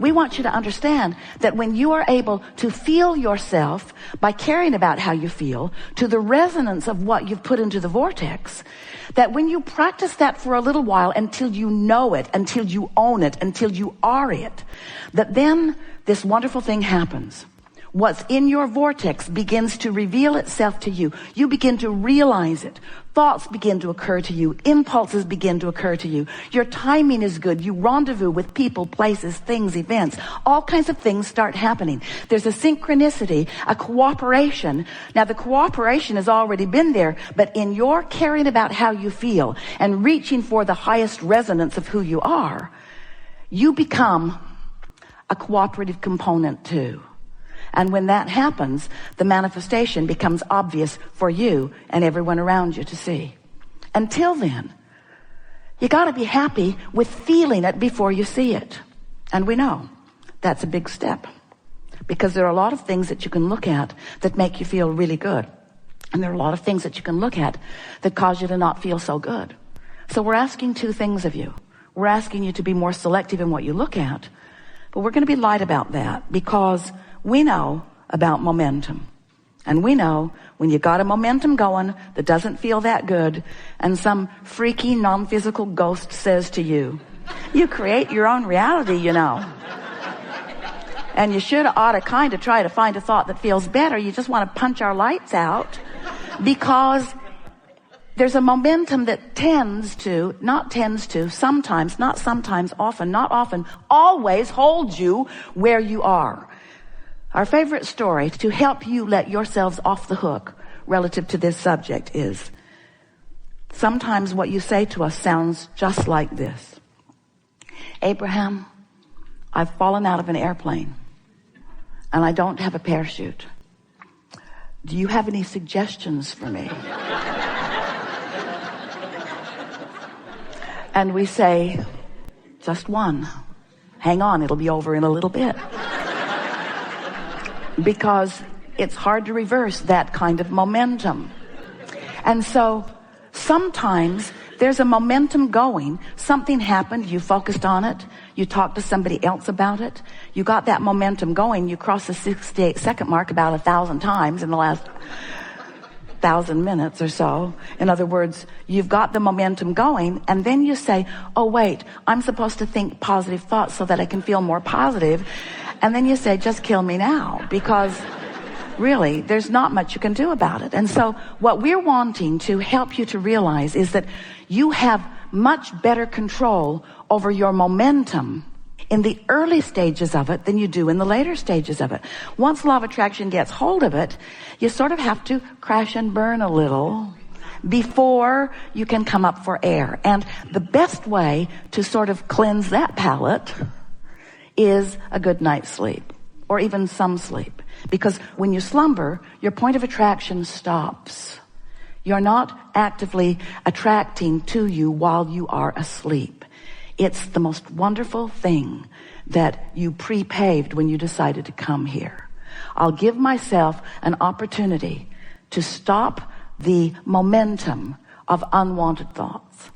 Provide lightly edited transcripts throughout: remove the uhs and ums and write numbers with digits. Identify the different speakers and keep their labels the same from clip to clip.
Speaker 1: We want you to understand that when you are able to feel yourself by caring about how you feel to the resonance of what you've put into the vortex, that when you practice that for a little while until you know it, until you own it, until you are it, that then this wonderful thing happens. What's in your vortex begins to reveal itself to you. You begin to realize it. Thoughts begin to occur to you. Impulses begin to occur to you. Your timing is good. You rendezvous with people, places, things, events. All kinds of things start happening. There's a synchronicity, a cooperation. Now, the cooperation has already been there, but in your caring about how you feel and reaching for the highest resonance of who you are, you become a cooperative component too. And when that happens, the manifestation becomes obvious for you and everyone around you to see. Until then, you got to be happy with feeling it before you see it. And we know that's a big step, because there are a lot of things that you can look at that make you feel really good. And there are a lot of things that you can look at that cause you to not feel so good. So we're asking two things of you. We're asking you to be more selective in what you look at, but we're going to be light about that, because we know about momentum. And we know when you got a momentum going that doesn't feel that good, and some freaky non-physical ghost says to you, you create your own reality, you know. And you ought to kind of try to find a thought that feels better. You just want to punch our lights out, because there's a momentum that sometimes, not sometimes, often, not often, always holds you where you are. Our favorite story to help you let yourselves off the hook relative to this subject is, sometimes what you say to us sounds just like this. Abraham, I've fallen out of an airplane and I don't have a parachute. Do you have any suggestions for me? And we say, just one. Hang on, it'll be over in a little bit. Because it's hard to reverse that kind of momentum. And so sometimes there's a momentum going. Something happened, you focused on it, you talked to somebody else about it, you got that momentum going, you crossed the 68-second mark about 1,000 times in the last 1,000 minutes or so. In other words, you've got the momentum going, and then you say, oh wait, I'm supposed to think positive thoughts so that I can feel more positive. And then you say, just kill me now, because really, there's not much you can do about it. And so what we're wanting to help you to realize is that you have much better control over your momentum in the early stages of it than you do in the later stages of it. Once law of attraction gets hold of it, you sort of have to crash and burn a little before you can come up for air. And the best way to sort of cleanse that palate is a good night's sleep, or even some sleep. Because when you slumber, your point of attraction stops. You're not actively attracting to you while you are asleep. It's the most wonderful thing that you pre-paved when you decided to come here. I'll give myself an opportunity to stop the momentum of unwanted thoughts.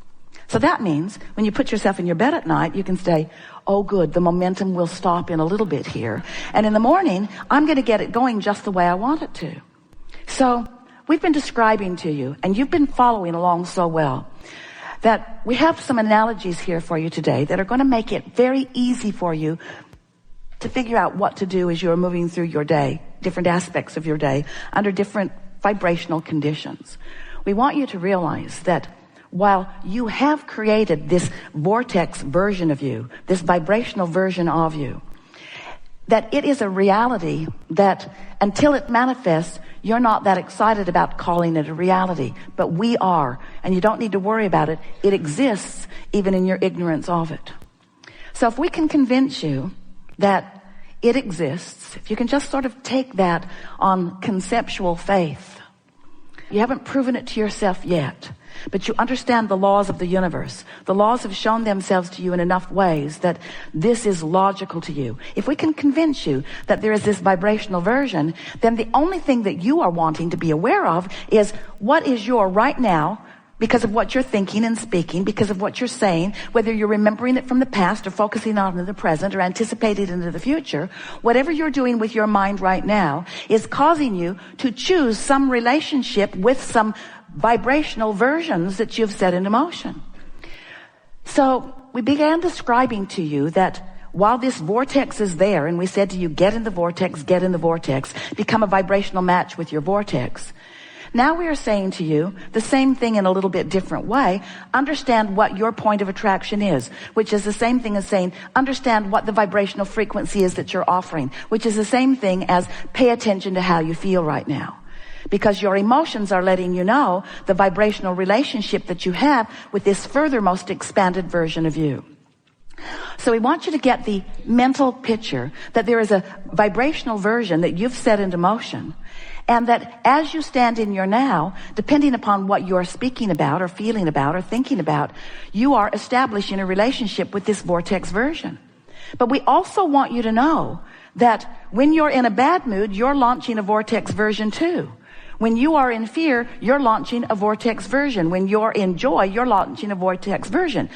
Speaker 1: So that means when you put yourself in your bed at night, you can say, oh good, the momentum will stop in a little bit here. And in the morning, I'm going to get it going just the way I want it to. So we've been describing to you, and you've been following along so well, that we have some analogies here for you today that are going to make it very easy for you to figure out what to do as you're moving through your day, different aspects of your day, under different vibrational conditions. We want you to realize that while you have created this vortex version of you, this vibrational version of you, that it is a reality that until it manifests, you're not that excited about calling it a reality, but we are, and you don't need to worry about it. It exists even in your ignorance of it. So if we can convince you that it exists, if you can just sort of take that on conceptual faith, you haven't proven it to yourself yet, but you understand the laws of the universe. The laws have shown themselves to you in enough ways that this is logical to you. If we can convince you that there is this vibrational version, then the only thing that you are wanting to be aware of is what is your right now because of what you're thinking and speaking, because of what you're saying, whether you're remembering it from the past or focusing on it in the present or anticipating it into the future, whatever you're doing with your mind right now is causing you to choose some relationship with some vibrational versions that you've set into motion. So we began describing to you that while this vortex is there, and we said to you, get in the vortex, become a vibrational match with your vortex. Now we are saying to you the same thing in a little bit different way. Understand what your point of attraction is, which is the same thing as saying, understand what the vibrational frequency is that you're offering, which is the same thing as pay attention to how you feel right now. Because your emotions are letting you know the vibrational relationship that you have with this furthermost expanded version of you. So we want you to get the mental picture that there is a vibrational version that you've set into motion, and that as you stand in your now, depending upon what you're speaking about or feeling about or thinking about, you are establishing a relationship with this vortex version. But we also want you to know that when you're in a bad mood, you're launching a vortex version too. When you are in fear, you're launching a vortex version. When you're in joy, you're launching a vortex version.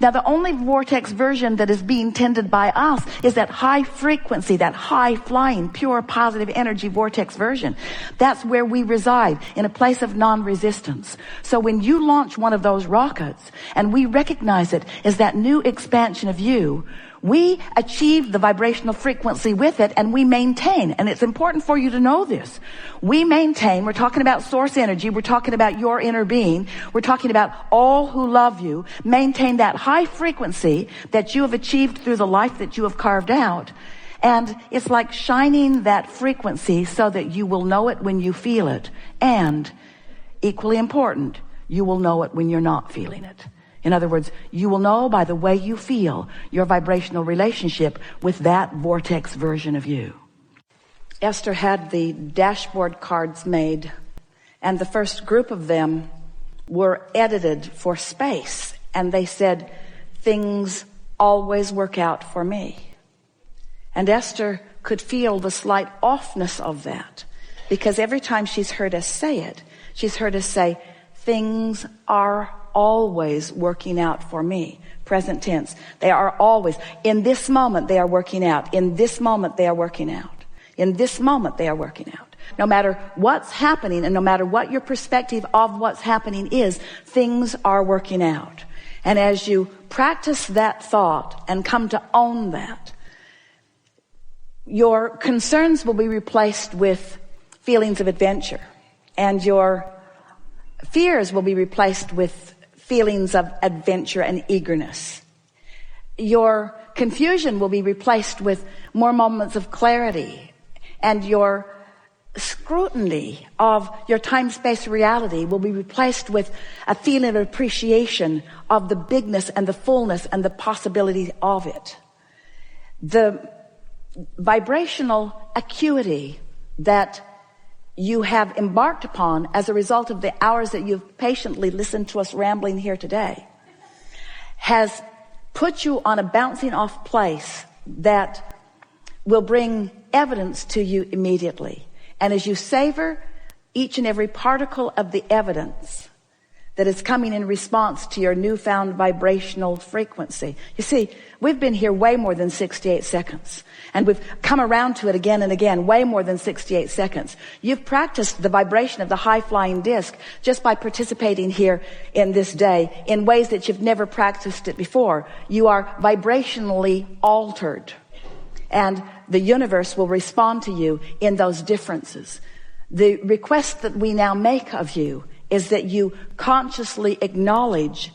Speaker 1: Now, the only vortex version that is being tended by us is that high frequency, that high flying, pure positive energy vortex version. That's where we reside, in a place of non-resistance. So when you launch one of those rockets, and we recognize it as that new expansion of you, we achieve the vibrational frequency with it, and we maintain, and it's important for you to know this. We maintain, we're talking about source energy, we're talking about your inner being, we're talking about all who love you, maintain that high frequency that you have achieved through the life that you have carved out. And it's like shining that frequency so that you will know it when you feel it. And equally important, you will know it when you're not feeling it. In other words, you will know by the way you feel your vibrational relationship with that vortex version of you. Esther had the dashboard cards made, and the first group of them were edited for space. And they said, things always work out for me. And Esther could feel the slight offness of that, because every time she's heard us say it, she's heard us say, things are always working out for me. Present tense. They are always. In this moment, they are working out. In this moment, they are working out. In this moment, they are working out. No matter what's happening, and no matter what your perspective of what's happening is, things are working out. And as you practice that thought and come to own that, your concerns will be replaced with feelings of adventure, and your fears will be replaced with feelings of adventure and eagerness. Your confusion will be replaced with more moments of clarity, and your scrutiny of your time-space reality will be replaced with a feeling of appreciation of the bigness and the fullness and the possibility of it. The vibrational acuity that you have embarked upon as a result of the hours that you've patiently listened to us rambling here today has put you on a bouncing off place that will bring evidence to you immediately. And as you savor each and every particle of the evidence that is coming in response to your newfound vibrational frequency. You see, we've been here way more than 68 seconds. And we've come around to it again and again, way more than 68 seconds. You've practiced the vibration of the high-flying disc just by participating here in this day in ways that you've never practiced it before. You are vibrationally altered. And the universe will respond to you in those differences. The request that we now make of you is that you consciously acknowledge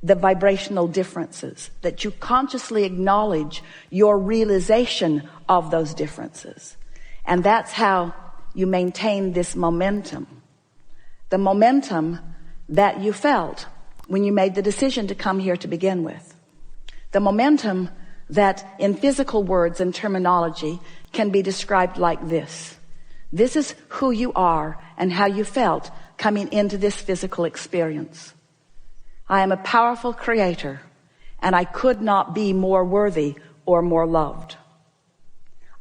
Speaker 1: the vibrational differences, that you consciously acknowledge your realization of those differences. And that's how you maintain this momentum. The momentum that you felt when you made the decision to come here to begin with. The momentum that in physical words and terminology can be described like this. This is who you are and how you felt coming into this physical experience. I am a powerful creator, and I could not be more worthy or more loved.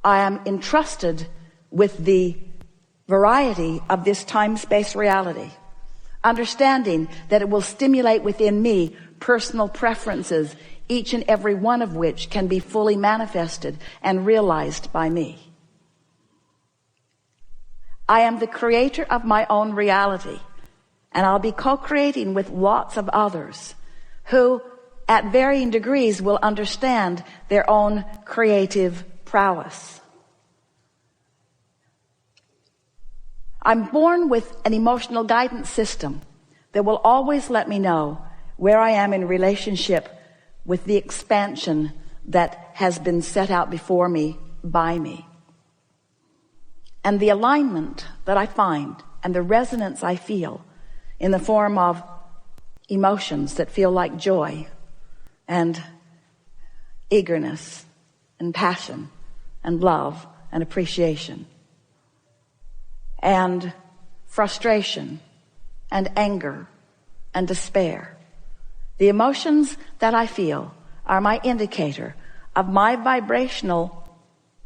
Speaker 1: I am entrusted with the variety of this time-space reality. understanding that it will stimulate within me personal preferences, each and every one of which can be fully manifested and realized by me. I am the creator of my own reality, and I'll be co-creating with lots of others who at varying degrees will understand their own creative prowess. I'm born with an emotional guidance system that will always let me know where I am in relationship with the expansion that has been set out before me by me. And the alignment that I find and the resonance I feel in the form of emotions that feel like joy and eagerness and passion and love and appreciation and frustration and anger and despair. The emotions that I feel are my indicator of my vibrational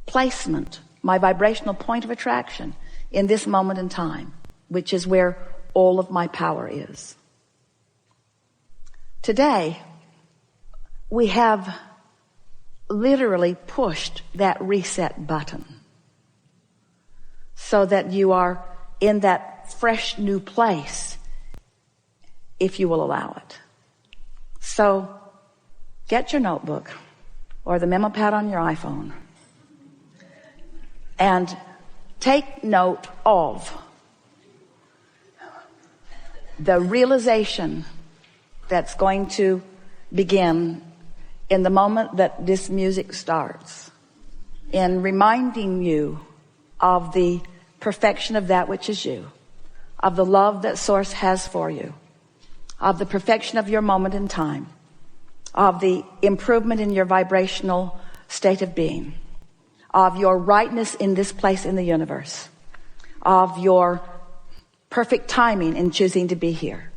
Speaker 1: placement, my vibrational point of attraction in this moment in time, which is where all of my power is. Today, we have literally pushed that reset button so that you are in that fresh new place, if you will allow it. So get your notebook or the memo pad on your iPhone and take note of the realization that's going to begin in the moment that this music starts, in reminding you of the perfection of that which is you, of the love that Source has for you, of the perfection of your moment in time, of the improvement in your vibrational state of being, of your rightness in this place in the universe, of your perfect timing in choosing to be here,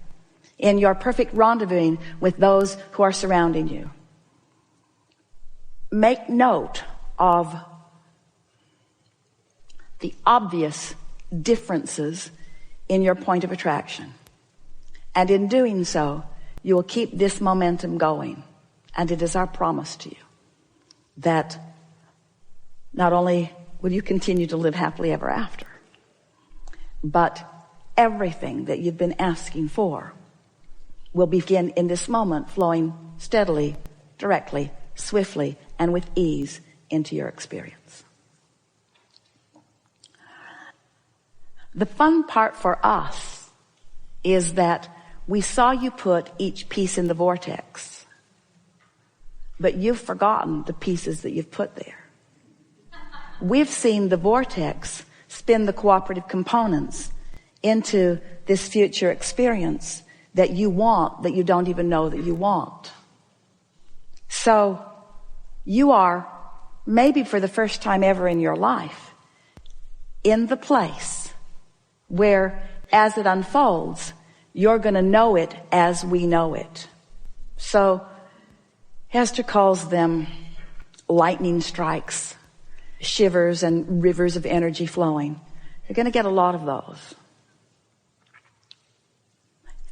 Speaker 1: in your perfect rendezvousing with those who are surrounding you. Make note of the obvious differences in your point of attraction. And in doing so, you will keep this momentum going. And it is our promise to you that not only will you continue to live happily ever after, but everything that you've been asking for will begin in this moment flowing steadily, directly, swiftly, and with ease into your experience. The fun part for us is that we saw you put each piece in the vortex, but you've forgotten the pieces that you've put there. We've seen the vortex spin the cooperative components into this future experience that you want, that you don't even know that you want. So you are, maybe for the first time ever in your life, in the place where, as it unfolds, you're going to know it as we know it. So Hester calls them lightning strikes, shivers, and rivers of energy flowing. You're going to get a lot of those.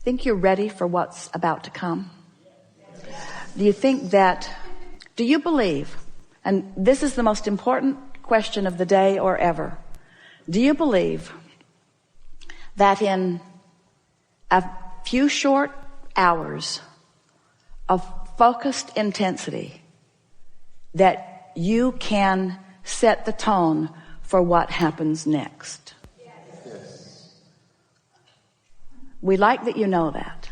Speaker 1: Think you're ready for what's about to come? Do you believe, and this is the most important question of the day or ever, do you believe that in a few short hours of focused intensity that you can set the tone for what happens next? Yes. We like that you know that.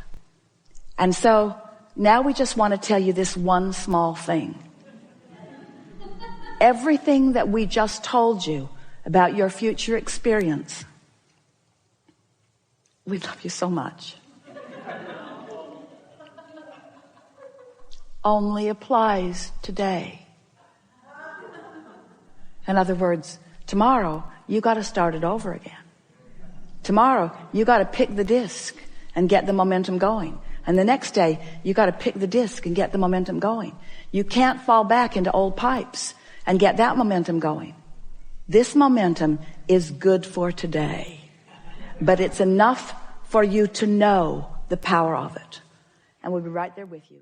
Speaker 1: And so now we just want to tell you this one small thing. Everything that we just told you about your future experience, we love you so much, only applies today. In other words, tomorrow you got to start it over again. Tomorrow you got to pick the disc and get the momentum going. And the next day you got to pick the disc and get the momentum going. You can't fall back into old pipes and get that momentum going. This momentum is good for today, but it's enough for you to know the power of it. And we'll be right there with you.